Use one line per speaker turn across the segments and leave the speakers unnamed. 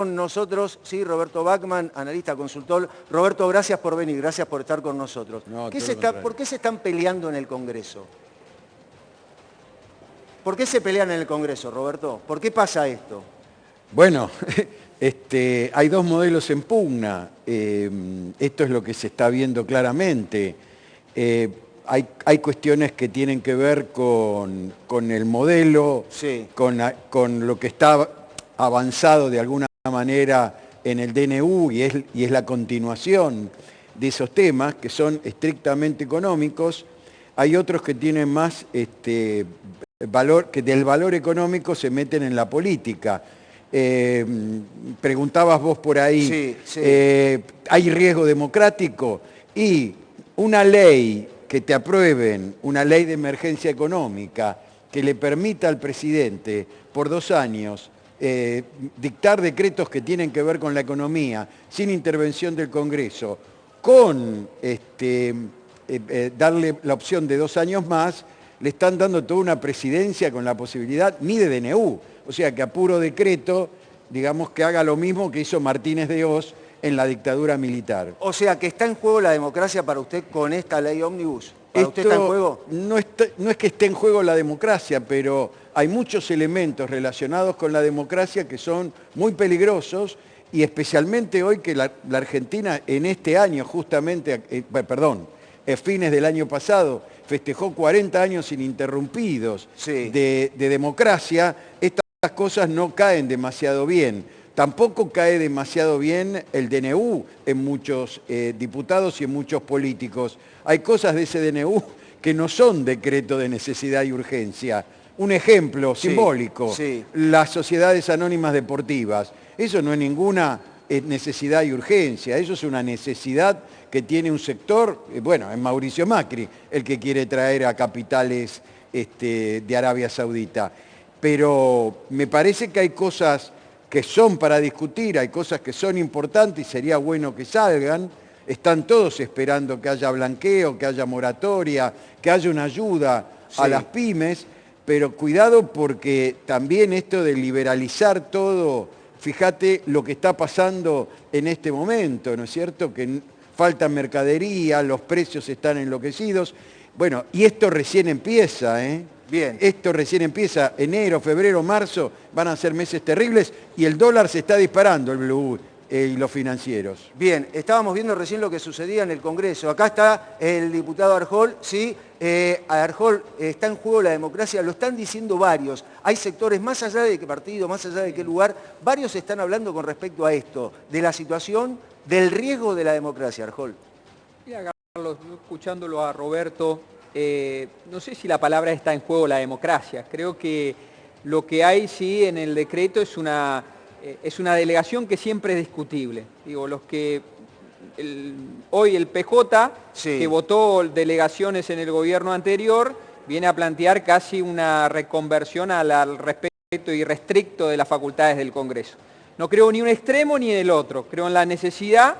nosotros, sí, Roberto Bachman, analista, consultor. Roberto, gracias por venir, gracias por estar con nosotros.
No,
¿Por qué se están peleando en el Congreso? ¿Por qué se pelean en el Congreso, Roberto? ¿Por qué pasa esto?
Bueno, hay dos modelos en pugna. Esto es lo que se está viendo claramente. Hay cuestiones que tienen que ver con el modelo,
Sí.
con lo que está avanzado de alguna manera en el DNU y es la continuación de esos temas que son estrictamente económicos. Hay otros que tienen más valor, que del valor económico se meten en la política. Preguntabas vos por ahí,
Sí, sí.
¿hay riesgo democrático? Y una ley que te aprueben, una ley de emergencia económica, que le permita al presidente por 2 años dictar decretos que tienen que ver con la economía, sin intervención del Congreso, con darle la opción de 2 años más, le están dando toda una presidencia con la posibilidad ni de DNU. O sea que a puro decreto, digamos que haga lo mismo que hizo Martínez de Oz en la dictadura militar.
O sea, que está en juego la democracia para usted con esta ley ómnibus. ¿Para usted está en juego?
No es que esté en juego la democracia, pero hay muchos elementos relacionados con la democracia que son muy peligrosos y especialmente hoy que la Argentina en este año justamente, fines del año pasado, festejó 40 años ininterrumpidos de democracia, estas cosas no caen demasiado bien. Tampoco cae demasiado bien el DNU en muchos diputados y en muchos políticos. Hay cosas de ese DNU que no son decreto de necesidad y urgencia. Un ejemplo simbólico, las sociedades anónimas deportivas. Eso no es ninguna necesidad y urgencia, eso es una necesidad que tiene un sector, bueno, es Mauricio Macri el que quiere traer a capitales de Arabia Saudita. Pero me parece que hay cosas que son para discutir, hay cosas que son importantes y sería bueno que salgan. Están todos esperando que haya blanqueo, que haya moratoria, que haya una ayuda a las pymes, pero cuidado porque también esto de liberalizar todo, fíjate lo que está pasando en este momento, ¿no es cierto? Que falta mercadería, los precios están enloquecidos. Bueno, y esto recién empieza, ¿eh?
Bien.
Esto recién empieza, enero, febrero, marzo, van a ser meses terribles y el dólar se está disparando, el blue y los financieros.
Bien, estábamos viendo recién lo que sucedía en el Congreso. Acá está el diputado Arjol, ¿sí? Arjol, está en juego la democracia, lo están diciendo varios. Hay sectores, más allá de qué partido, más allá de qué lugar, varios están hablando con respecto a esto, de la situación, del riesgo de la democracia, Arjol.
Mira, Carlos, escuchándolo a Roberto, no sé si la palabra está en juego la democracia. Creo que lo que hay sí en el decreto es una delegación que siempre es discutible. Digo, hoy el PJ, que votó delegaciones en el gobierno anterior, viene a plantear casi una reconversión al respeto irrestricto de las facultades del Congreso. No creo ni un extremo ni en el otro, creo en la necesidad.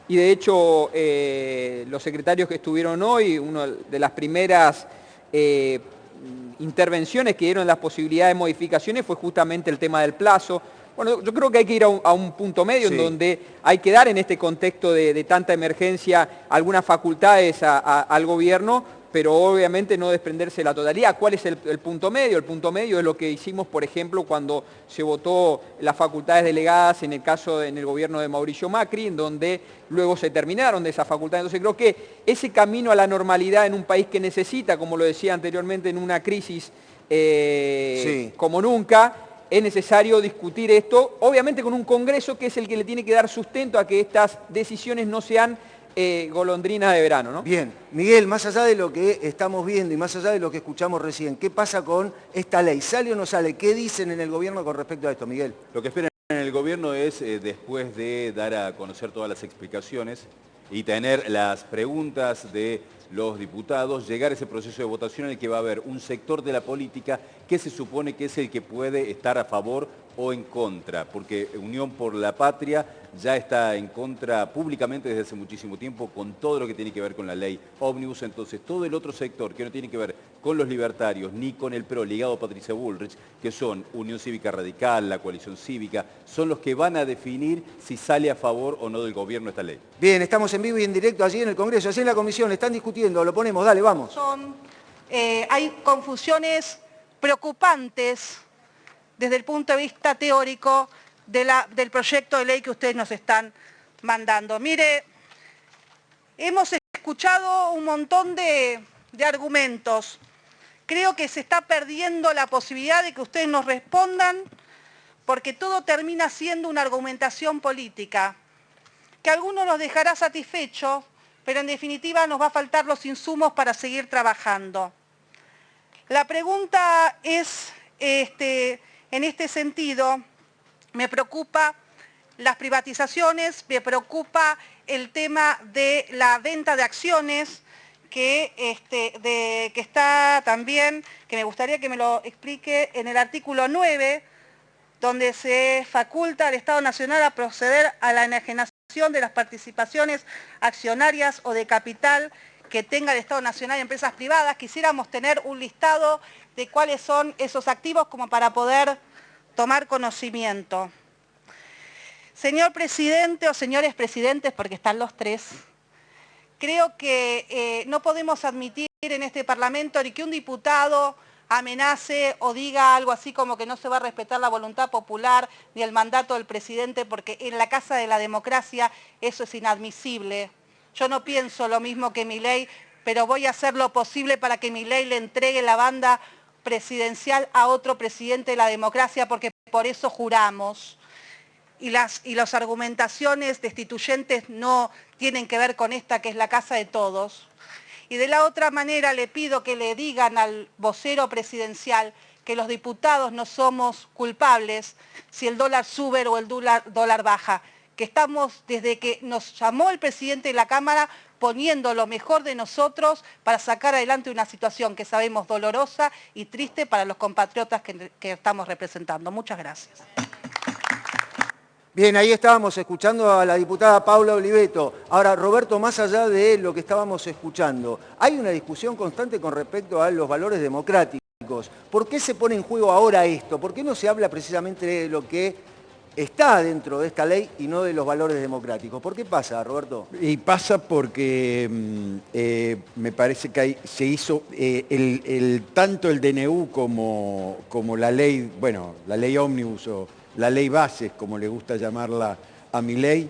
Y de hecho, los secretarios que estuvieron hoy, una de las primeras intervenciones que dieron las posibilidades de modificaciones fue justamente el tema del plazo. Bueno, yo creo que hay que ir a un punto medio en donde hay que dar en este contexto de tanta emergencia algunas facultades al gobierno, pero obviamente no desprenderse de la totalidad. ¿Cuál es el punto medio? El punto medio es lo que hicimos, por ejemplo, cuando se votó las facultades delegadas en el caso en el gobierno de Mauricio Macri, en donde luego se terminaron de esas facultades. Entonces creo que ese camino a la normalidad en un país que necesita, como lo decía anteriormente, en una crisis como nunca, es necesario discutir esto, obviamente con un Congreso que es el que le tiene que dar sustento a que estas decisiones no sean golondrinas de verano, ¿no?
Bien, Miguel, más allá de lo que estamos viendo y más allá de lo que escuchamos recién, ¿qué pasa con esta ley? ¿Sale o no sale? ¿Qué dicen en el gobierno con respecto a esto, Miguel?
Lo que esperan en el gobierno es, después de dar a conocer todas las explicaciones y tener las preguntas de los diputados, llegar a ese proceso de votación en el que va a haber un sector de la política que se supone que es el que puede estar a favor o en contra, porque Unión por la Patria ya está en contra públicamente desde hace muchísimo tiempo con todo lo que tiene que ver con la ley ómnibus. Entonces todo el otro sector que no tiene que ver con los libertarios ni con el PRO ligado a Patricia Bullrich, que son Unión Cívica Radical, la Coalición Cívica, son los que van a definir si sale a favor o no del gobierno esta ley.
Bien, estamos en vivo y en directo allí en el Congreso, allí en la comisión, están discutiendo, lo ponemos, dale, vamos.
Hay confusiones preocupantes desde el punto de vista teórico del proyecto de ley que ustedes nos están mandando. Mire, hemos escuchado un montón de argumentos. Creo que se está perdiendo la posibilidad de que ustedes nos respondan porque todo termina siendo una argumentación política, que a algunos nos dejará satisfechos, pero en definitiva nos va a faltar los insumos para seguir trabajando. La pregunta es, en este sentido, me preocupa las privatizaciones, me preocupa el tema de la venta de acciones, que está también, que me gustaría que me lo explique, en el artículo 9, donde se faculta al Estado Nacional a proceder a la enajenación de las participaciones accionarias o de capital que tenga el Estado Nacional en empresas privadas. Quisiéramos tener un listado de cuáles son esos activos como para poder tomar conocimiento. Señor presidente o señores presidentes, porque están los tres, creo que no podemos admitir en este Parlamento ni que un diputado amenace o diga algo así como que no se va a respetar la voluntad popular ni el mandato del presidente, porque en la Casa de la Democracia eso es inadmisible. Yo no pienso lo mismo que Milei, pero voy a hacer lo posible para que Milei le entregue la banda presidencial a otro presidente de la democracia, porque por eso juramos. Y las argumentaciones destituyentes no tienen que ver con esta, que es la casa de todos. Y de la otra manera le pido que le digan al vocero presidencial que los diputados no somos culpables si el dólar sube o el dólar baja, que estamos desde que nos llamó el presidente de la Cámara poniendo lo mejor de nosotros para sacar adelante una situación que sabemos dolorosa y triste para los compatriotas que estamos representando. Muchas gracias.
Bien, ahí estábamos escuchando a la diputada Paula Oliveto. Ahora, Roberto, más allá de lo que estábamos escuchando, hay una discusión constante con respecto a los valores democráticos. ¿Por qué se pone en juego ahora esto? ¿Por qué no se habla precisamente de lo que está dentro de esta ley y no de los valores democráticos? ¿Por qué pasa, Roberto?
Y pasa porque me parece que se hizo tanto el DNU como la ley, bueno, la ley ómnibus o la ley bases, como le gusta llamarla a Milei,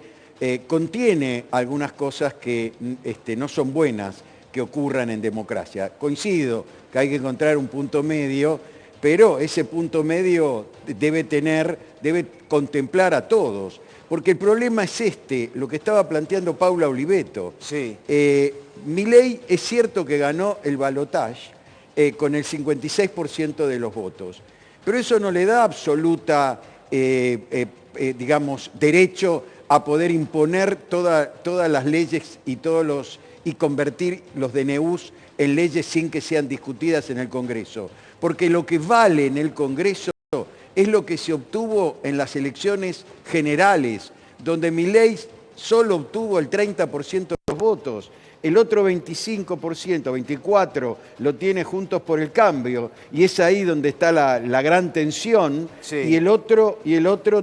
contiene algunas cosas que no son buenas que ocurran en democracia. Coincido que hay que encontrar un punto medio, pero ese punto medio debe contemplar a todos. Porque el problema es lo que estaba planteando Paula Oliveto.
Sí.
Milei es cierto que ganó el balotaje con el 56% de los votos, pero eso no le da absoluta, digamos, derecho a poder imponer todas las leyes y convertir los DNUs en leyes sin que sean discutidas en el Congreso. Porque lo que vale en el Congreso es lo que se obtuvo en las elecciones generales, donde Milei solo obtuvo el 30% de los votos. El otro 25%, 24%, lo tiene Juntos por el Cambio, y es ahí donde está la gran tensión, sí. y el otro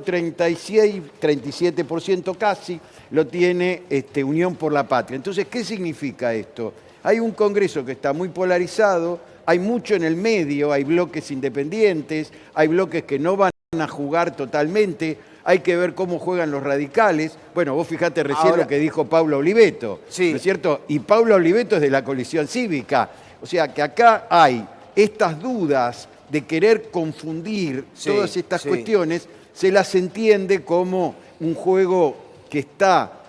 36, 37% casi, lo tiene Unión por la Patria. Entonces, ¿qué significa esto? Hay un Congreso que está muy polarizado, hay mucho en el medio, hay bloques independientes, hay bloques que no van a jugar totalmente, hay que ver cómo juegan los radicales. Bueno, vos fijate recién lo que dijo Paula Oliveto, sí. ¿no es cierto? Y Paula Oliveto es de la Coalición Cívica. O sea que acá hay estas dudas de querer confundir todas estas cuestiones, se las entiende como un juego que está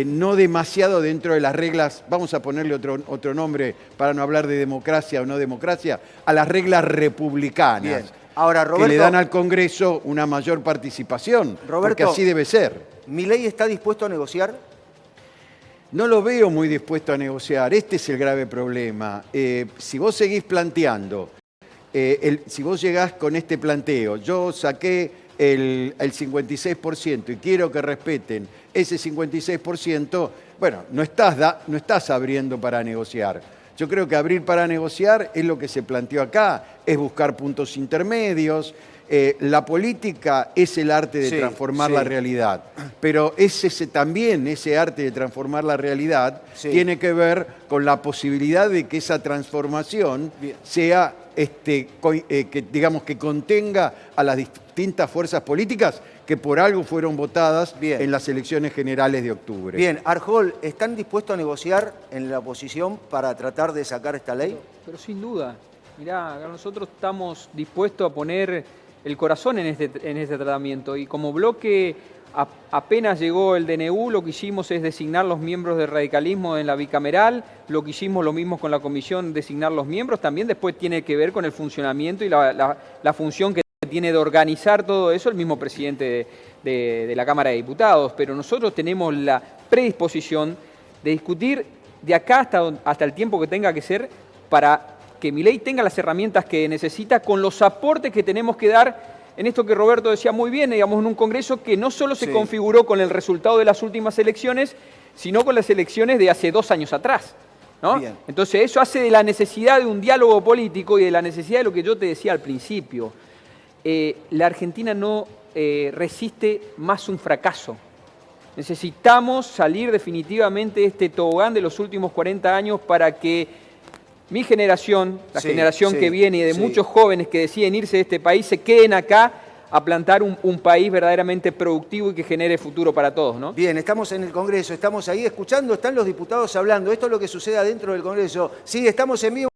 no demasiado dentro de las reglas, vamos a ponerle otro nombre para no hablar de democracia o no democracia, a las reglas republicanas. Bien.
Ahora, Roberto,
que le dan al Congreso una mayor participación, Roberto, porque así debe ser.
¿Milei está dispuesto a negociar?
No lo veo muy dispuesto a negociar. Este es el grave problema. Si vos seguís planteando, si vos llegás con este planteo, yo saqué el 56% y quiero que respeten ese 56%, bueno, no estás abriendo para negociar. Yo creo que abrir para negociar es lo que se planteó acá, es buscar puntos intermedios. La política es el arte de transformar la realidad, pero también ese arte de transformar la realidad tiene que ver con la posibilidad de que esa transformación sea, que contenga a las distintas fuerzas políticas que por algo fueron votadas en las elecciones generales de octubre.
Bien, Arjol, ¿están dispuestos a negociar en la oposición para tratar de sacar esta ley?
Pero sin duda. Mirá, nosotros estamos dispuestos a poner el corazón en este tratamiento y como bloque apenas llegó el DNU, lo que hicimos es designar los miembros del radicalismo en la bicameral, lo que hicimos lo mismo con la comisión, designar los miembros, también después tiene que ver con el funcionamiento y la función que tiene de organizar todo eso el mismo presidente de la Cámara de Diputados, pero nosotros tenemos la predisposición de discutir de acá hasta el tiempo que tenga que ser para que Milei tenga las herramientas que necesita con los aportes que tenemos que dar en esto que Roberto decía muy bien, digamos, en un Congreso que no solo se configuró con el resultado de las últimas elecciones, sino con las elecciones de hace 2 años atrás, ¿no? Entonces eso hace de la necesidad de un diálogo político y de la necesidad de lo que yo te decía al principio. La Argentina no resiste más un fracaso. Necesitamos salir definitivamente de este tobogán de los últimos 40 años para que mi generación, la generación que viene y de muchos jóvenes que deciden irse de este país, se queden acá a plantar un país verdaderamente productivo y que genere futuro para todos, ¿no?
Bien, estamos en el Congreso, estamos ahí escuchando, están los diputados hablando. Esto es lo que sucede adentro del Congreso. Sí, estamos en vivo.